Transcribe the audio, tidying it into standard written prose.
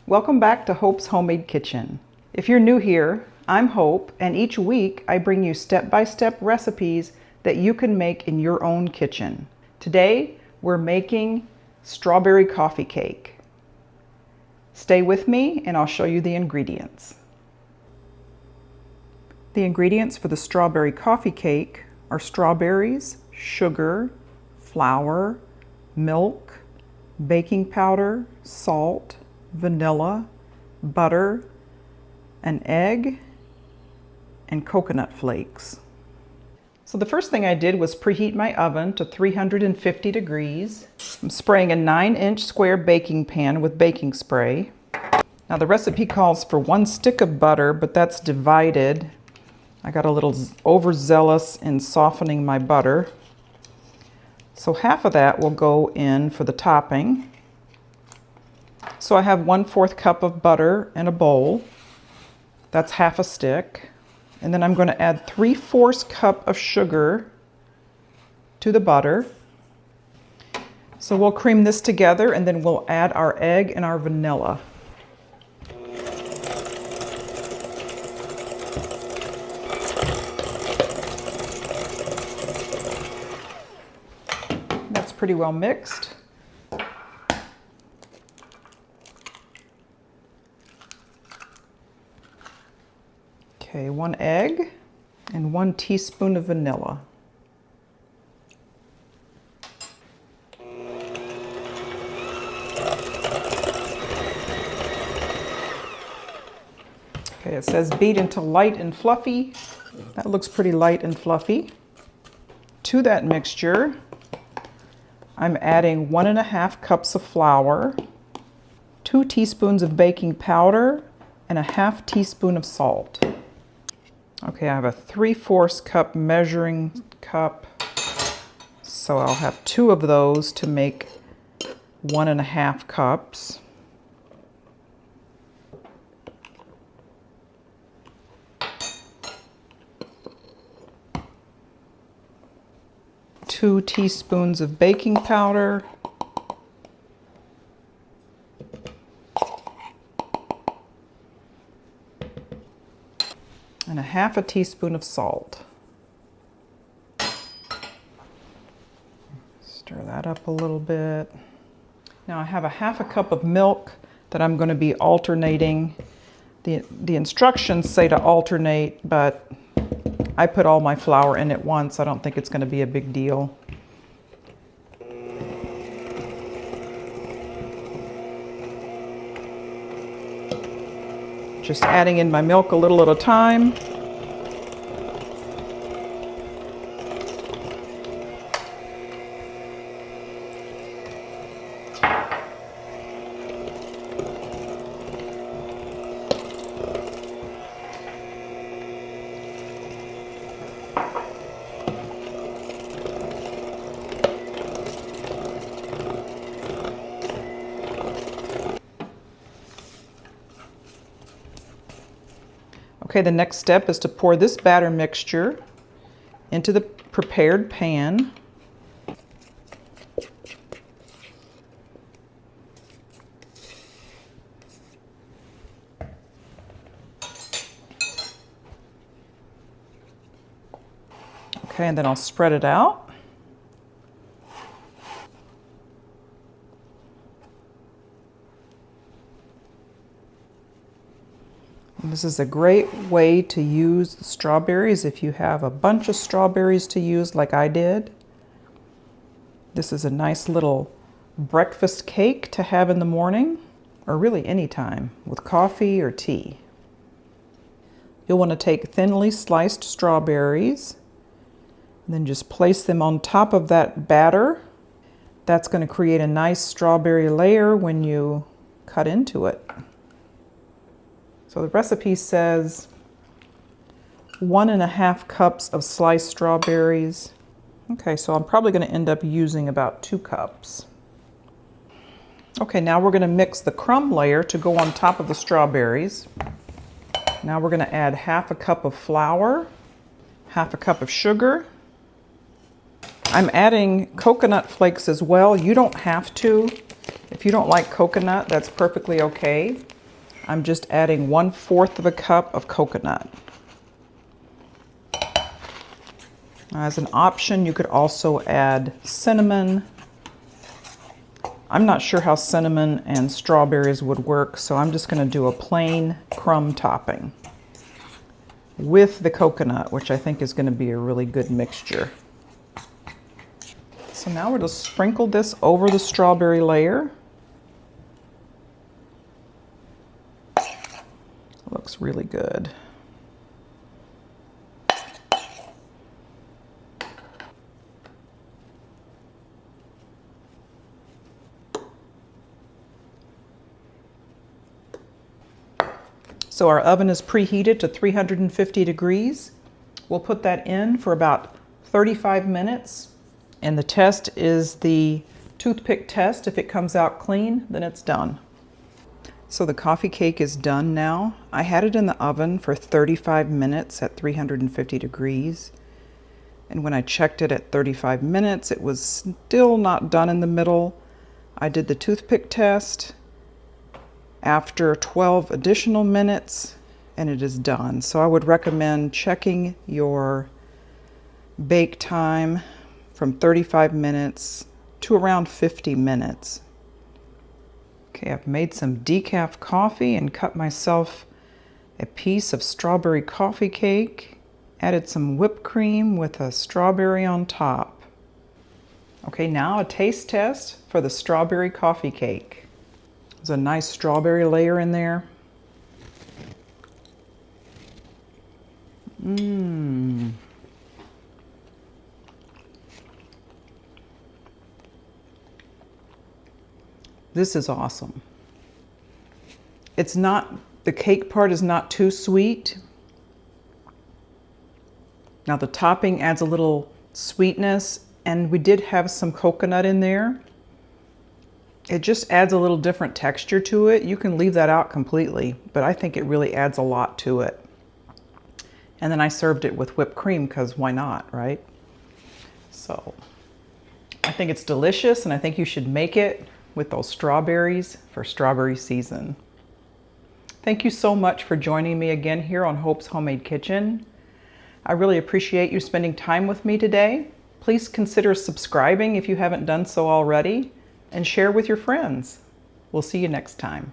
Welcome back to Hope's Homemade Kitchen. If you're new here, I'm Hope, and each week I bring you step-by-step recipes that you can make in your own kitchen. Today, we're making strawberry coffee cake. Stay with me and I'll show you the ingredients. The ingredients for the strawberry coffee cake are strawberries, sugar, flour, milk, baking powder, salt, vanilla, butter, an egg, and coconut flakes. So the first thing I did was preheat my oven to 350 degrees. I'm spraying a 9-inch square baking pan with baking spray. Now the recipe calls for 1 stick of butter, but that's divided. I got a little overzealous in softening my butter. So half of that will go in for the topping. So I have 1/4 cup of butter in a bowl. That's half a stick. And then I'm going to add 3/4 cup of sugar to the butter. So we'll cream this together and then we'll add our egg and our vanilla. That's pretty well mixed. Okay, 1 egg and 1 teaspoon of vanilla. Okay, it says beat until light and fluffy. That looks pretty light and fluffy. To that mixture, I'm adding 1½ cups of flour, 2 teaspoons of baking powder, and 1/2 teaspoon of salt. Okay, I have a 3/4 cup measuring cup, so I'll have 2 of those to make 1½ cups. Two teaspoons of baking powder. And 1/2 teaspoon of salt. Stir that up a little bit. Now I have 1/2 cup of milk that I'm going to be alternating. The instructions say to alternate, but I put all my flour in at once. I don't think it's going to be a big deal. Just adding in my milk a little at a time. Okay, the next step is to pour this batter mixture into the prepared pan. Okay, and then I'll spread it out. This is a great way to use the strawberries if you have a bunch of strawberries to use like I did. This is a nice little breakfast cake to have in the morning, or really any time, with coffee or tea. You'll want to take thinly sliced strawberries and then just place them on top of that batter. That's going to create a nice strawberry layer when you cut into it. So the recipe says 1½ cups of sliced strawberries. Okay, so I'm probably going to end up using about 2 cups. Okay, now we're going to mix the crumb layer to go on top of the strawberries. Now we're going to add 1/2 cup of flour, 1/2 cup of sugar. I'm adding coconut flakes as well. You don't have to. If you don't like coconut, that's perfectly okay. I'm just adding 1/4 of a cup of coconut. As an option, you could also add cinnamon. I'm not sure how cinnamon and strawberries would work, so I'm just going to do a plain crumb topping with the coconut, which I think is going to be a really good mixture. So now we're going to sprinkle this over the strawberry layer. Looks really good. So our oven is preheated to 350 degrees. We'll put that in for about 35 minutes. And the test is the toothpick test. If it comes out clean, then it's done. So the coffee cake is done now. I had it in the oven for 35 minutes at 350 degrees. And when I checked it at 35 minutes, it was still not done in the middle. I did the toothpick test after 12 additional minutes, and it is done. So I would recommend checking your bake time from 35 minutes to around 50 minutes. Okay, I've made some decaf coffee and cut myself a piece of strawberry coffee cake. Added some whipped cream with a strawberry on top. Okay, now a taste test for the strawberry coffee cake. There's a nice strawberry layer in there. This is awesome. It's not, the cake part is not too sweet. Now the topping adds a little sweetness, and we did have some coconut in there. It just adds a little different texture to it. You can leave that out completely, but I think it really adds a lot to it. And then I served it with whipped cream because why not, right? So I think it's delicious, and I think you should make it with those strawberries for strawberry season. Thank you so much for joining me again here on Hope's Homemade Kitchen. I really appreciate you spending time with me today. Please consider subscribing if you haven't done so already, and share with your friends. We'll see you next time.